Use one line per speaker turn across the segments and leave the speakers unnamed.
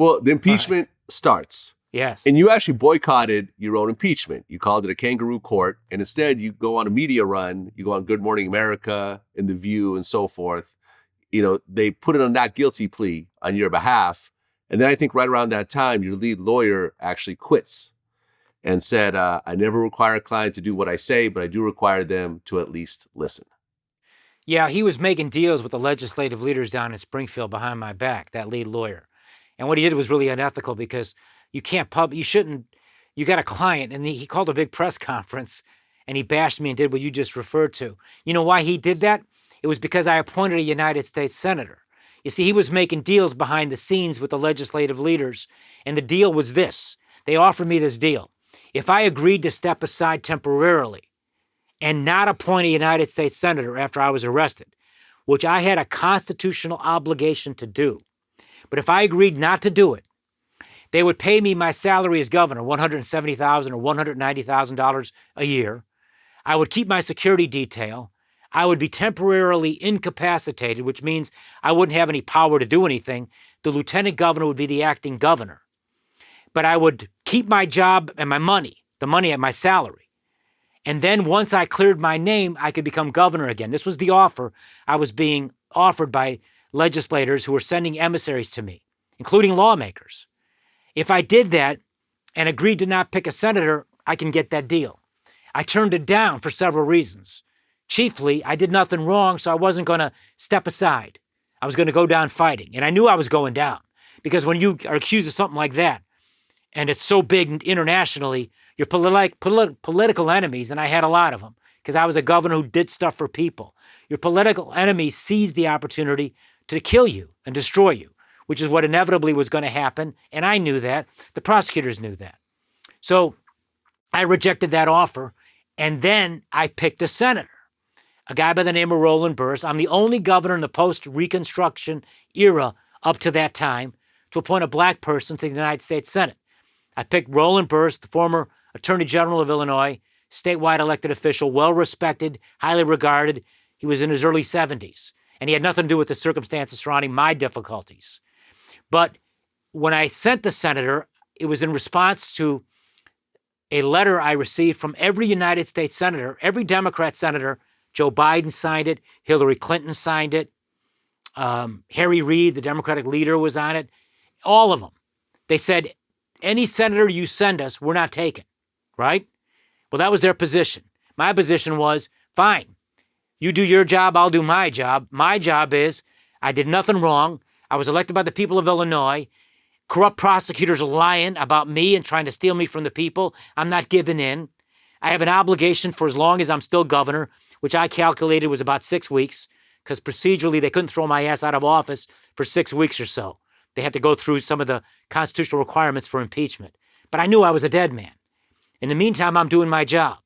Well, the impeachment starts.
Yes.
And you actually boycotted your own impeachment. You called it a kangaroo court. And instead, you go on a media run. You go on Good Morning America and The View and so forth. They put in a not guilty plea on your behalf. And then I think right around that time, your lead lawyer actually quits and said, I never require a client to do what I say, but I do require them to at least listen.
Yeah, he was making deals with the legislative leaders down in Springfield behind my back, that lead lawyer. And what he did was really unethical because you got a client, and he called a big press conference and he bashed me and did what you just referred to. You know why he did that? It was because I appointed a United States senator. You see, he was making deals behind the scenes with the legislative leaders, and the deal was this. They offered me this deal. If I agreed to step aside temporarily and not appoint a United States senator after I was arrested, which I had a constitutional obligation to do, but if I agreed not to do it, they would pay me my salary as governor, $170,000 or $190,000 a year. I would keep my security detail. I would be temporarily incapacitated, which means I wouldn't have any power to do anything. The lieutenant governor would be the acting governor. But I would keep my job and my money, the money at my salary. And then once I cleared my name, I could become governor again. This was the offer I was being offered by legislators who were sending emissaries to me, including lawmakers. If I did that and agreed to not pick a senator, I can get that deal. I turned it down for several reasons. Chiefly, I did nothing wrong, so I wasn't going to step aside. I was going to go down fighting, and I knew I was going down because when you are accused of something like that, and it's so big internationally, your political enemies, and I had a lot of them because I was a governor who did stuff for people. Your political enemies seized the opportunity to kill you and destroy you, which is what inevitably was going to happen, and I knew that. The prosecutors knew that. So I rejected that offer, and then I picked a senator, a guy by the name of Roland Burris. I'm the only governor in the post-Reconstruction era up to that time to appoint a black person to the United States Senate. I picked Roland Burris, the former Attorney General of Illinois, statewide elected official, well-respected, highly regarded. He was in his early 70s, and he had nothing to do with the circumstances surrounding my difficulties. But when I sent the senator, it was in response to a letter I received from every United States senator, every Democrat senator. Joe Biden signed it. Hillary Clinton signed it. Harry Reid, the Democratic leader, was on it. All of them. They said, any senator you send us, we're not taking, right? Well, that was their position. My position was, fine, you do your job, I'll do my job. My job is, I did nothing wrong. I was elected by the people of Illinois. Corrupt prosecutors are lying about me and trying to steal me from the people. I'm not giving in. I have an obligation for as long as I'm still governor, which I calculated was about 6 weeks, because procedurally they couldn't throw my ass out of office for 6 weeks or so. They had to go through some of the constitutional requirements for impeachment. But I knew I was a dead man. In the meantime, I'm doing my job.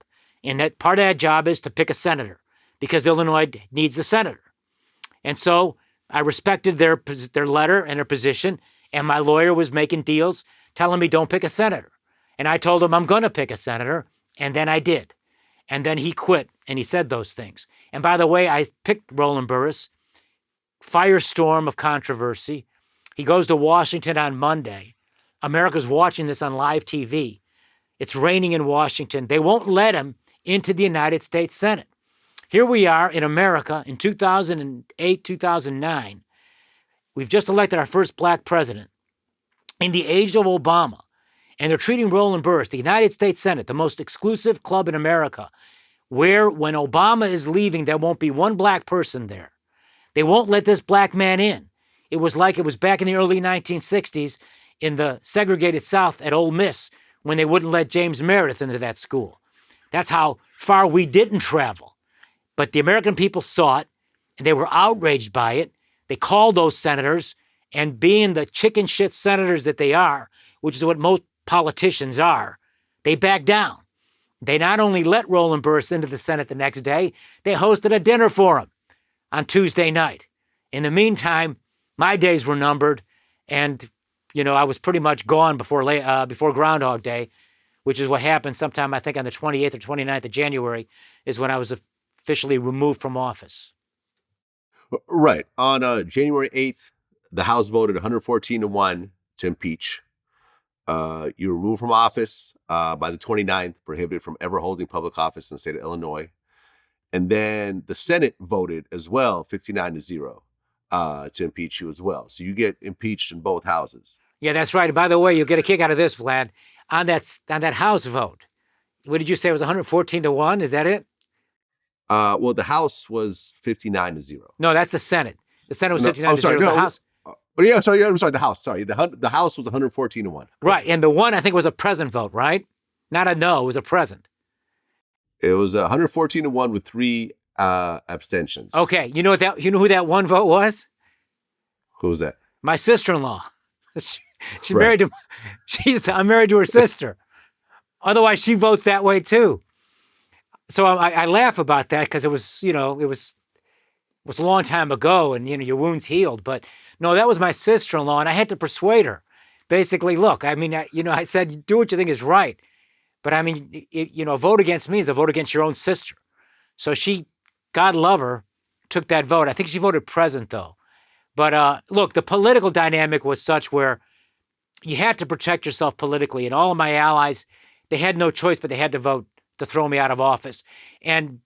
And that part of that job is to pick a senator, because Illinois needs a senator. And so I respected their letter and their position, and my lawyer was making deals telling me don't pick a senator. And I told him I'm going to pick a senator, and then I did. And then he quit, and he said those things. And by the way, I picked Roland Burris, firestorm of controversy. He goes to Washington on Monday. America's watching this on live TV. It's raining in Washington. They won't let him into the United States Senate. Here we are in America in 2008, 2009. We've just elected our first black president in the age of Obama. And they're treating Roland Burris, the United States Senate, the most exclusive club in America, where when Obama is leaving, there won't be one black person there. They won't let this black man in. It was like it was back in the early 1960s in the segregated South at Ole Miss when they wouldn't let James Meredith into that school. That's how far we didn't travel. But the American people saw it, and they were outraged by it. They called those senators, and being the chicken shit senators that they are, which is what most politicians are, they backed down. They not only let Roland Burris into the Senate the next day, they hosted a dinner for him on Tuesday night. In the meantime, my days were numbered, and I was pretty much gone before Groundhog Day, which is what happened sometime, I think, on the 28th or 29th of January, is when I was officially removed from office.
Right. On January 8th, the House voted 114-1 to impeach. You were removed from office by the 29th, prohibited from ever holding public office in the state of Illinois. And then the Senate voted as well, 59-0, to impeach you as well. So you get impeached in both houses.
Yeah, that's right. And by the way, you'll get a kick out of this, Vlad. On that House vote, what did you say? It was 114-1? Is that it?
Well, the House was 59-0.
No, that's the Senate. The Senate was 59-0.
I'm sorry,
The House.
I'm sorry, the House. Sorry, the House was 114-1.
Right, and the one I think was a present vote, right? Not a no, it was a present.
It was 114-1 with 3 abstentions.
Okay, you know who that one vote was?
Who was that?
My sister-in-law. She's
Right.
married to. I'm married to her sister. Otherwise, she votes that way too. So I laugh about that because it was a long time ago, and your wounds healed. But no, that was my sister-in-law, and I had to persuade her. Basically, look, I mean, I said, do what you think is right. But I mean, a vote against me is a vote against your own sister. So she, God love her, took that vote. I think she voted present, though. But look, the political dynamic was such where you had to protect yourself politically. And all of my allies, they had no choice, but they had to vote to throw me out of office. And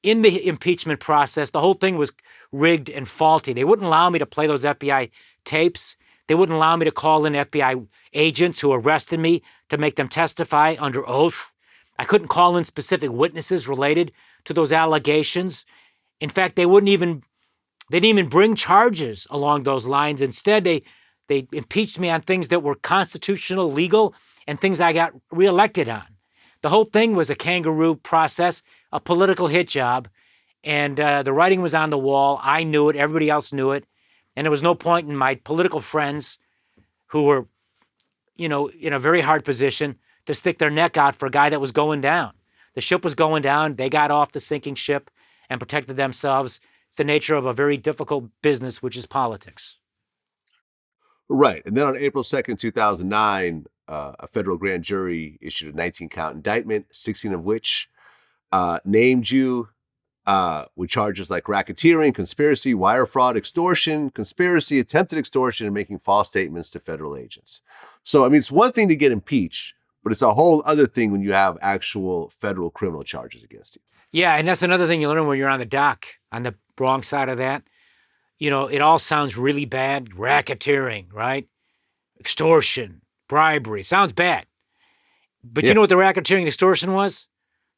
in the impeachment process, the whole thing was rigged and faulty. They wouldn't allow me to play those FBI tapes. They wouldn't allow me to call in FBI agents who arrested me to make them testify under oath. I couldn't call in specific witnesses related to those allegations. In fact, they didn't even bring charges along those lines. Instead, they impeached me on things that were constitutional, legal, and things I got reelected on. The whole thing was a kangaroo process, a political hit job, and the writing was on the wall. I knew it. Everybody else knew it. And there was no point in my political friends who were, in a very hard position to stick their neck out for a guy that was going down. The ship was going down. They got off the sinking ship and protected themselves. It's the nature of a very difficult business, which is politics.
Right. And then on April 2nd, 2009, a federal grand jury issued a 19-count indictment, 16 of which named you with charges like racketeering, conspiracy, wire fraud, extortion, conspiracy, attempted extortion, and making false statements to federal agents. So, I mean, it's one thing to get impeached, but it's a whole other thing when you have actual federal criminal charges against you.
Yeah, and that's another thing you learn when you're on the dock, on the wrong side of that. It all sounds really bad. Racketeering, right? Extortion, bribery. Sounds bad. But You know what the racketeering and extortion was?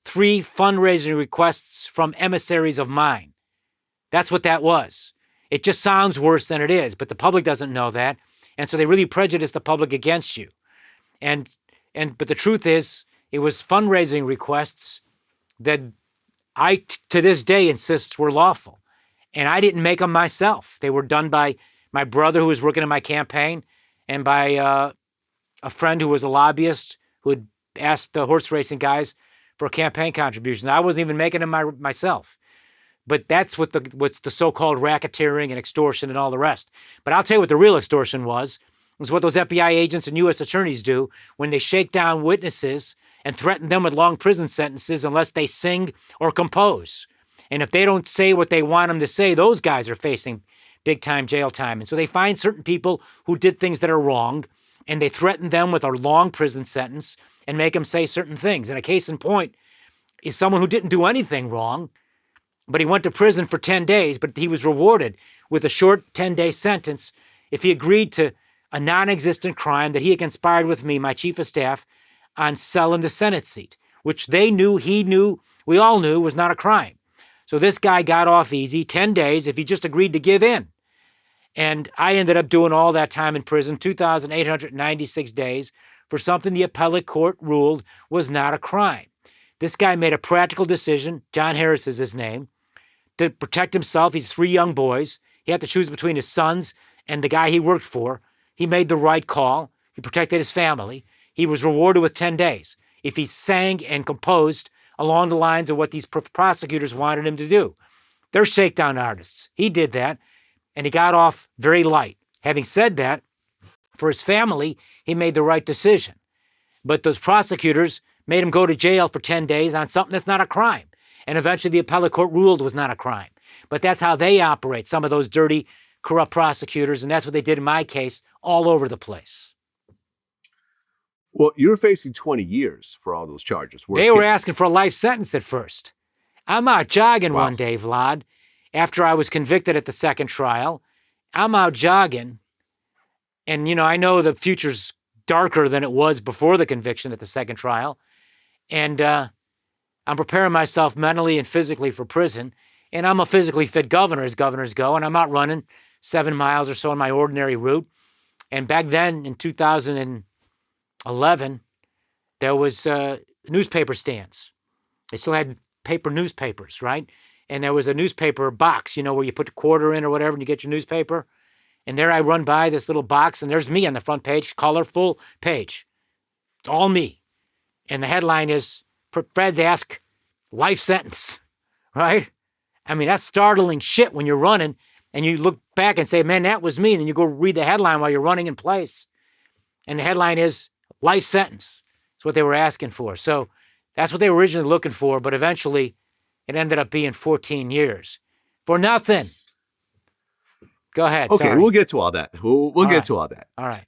3 fundraising requests from emissaries of mine. That's what that was. It just sounds worse than it is, but the public doesn't know that. And so they really prejudice the public against you. But the truth is, it was fundraising requests that I, to this day, insist were lawful. And I didn't make them myself. They were done by my brother who was working in my campaign and by a friend who was a lobbyist who had asked the horse racing guys for campaign contributions. I wasn't even making them myself. But that's what's the so-called racketeering and extortion and all the rest. But I'll tell you what the real extortion was what those FBI agents and U.S. attorneys do when they shake down witnesses and threaten them with long prison sentences unless they sing or compose. And if they don't say what they want them to say, those guys are facing big-time jail time. And so they find certain people who did things that are wrong, and they threaten them with a long prison sentence and make them say certain things. And a case in point is someone who didn't do anything wrong, but he went to prison for 10 days, but he was rewarded with a short 10-day sentence if he agreed to a non-existent crime that he had conspired with me, my chief of staff, on selling the Senate seat, which they knew, he knew, we all knew was not a crime. So this guy got off easy, 10 days, if he just agreed to give in. And I ended up doing all that time in prison, 2,896 days, for something the appellate court ruled was not a crime. This guy made a practical decision, John Harris is his name, to protect himself. He's 3 young boys. He had to choose between his sons and the guy he worked for. He made the right call. He protected his family. He was rewarded with 10 days if he sang and composed along the lines of what these prosecutors wanted him to do. They're shakedown artists. He did that, and he got off very light. Having said that, for his family, he made the right decision. But those prosecutors made him go to jail for 10 days on something that's not a crime. And eventually the appellate court ruled was not a crime. But that's how they operate, some of those dirty, corrupt prosecutors, and that's what they did in my case all over the place.
Well, you're facing 20 years for all those charges.
They were asking for a life sentence at first. I'm out jogging one day, Vlad, after I was convicted at the second trial. I'm out jogging, and, I know the future's darker than it was before the conviction at the second trial, and I'm preparing myself mentally and physically for prison, and I'm a physically fit governor, as governors go, and I'm out running 7 miles or so on my ordinary route. And back then, in 2011, there was newspaper stands. They still had paper newspapers, right? And there was a newspaper box, where you put a quarter in or whatever and you get your newspaper. And there I run by this little box, and there's me on the front page, colorful page. All me. And the headline is, Feds ask life sentence, right? I mean, that's startling shit when you're running and you look back and say, man, that was me. And then you go read the headline while you're running in place. And the headline is life sentence. That's what they were asking for. So that's what they were originally looking for, but eventually it ended up being 14 years for nothing. Go ahead.
Okay,
sorry.
we'll get to all that. We'll get to all that.
All right.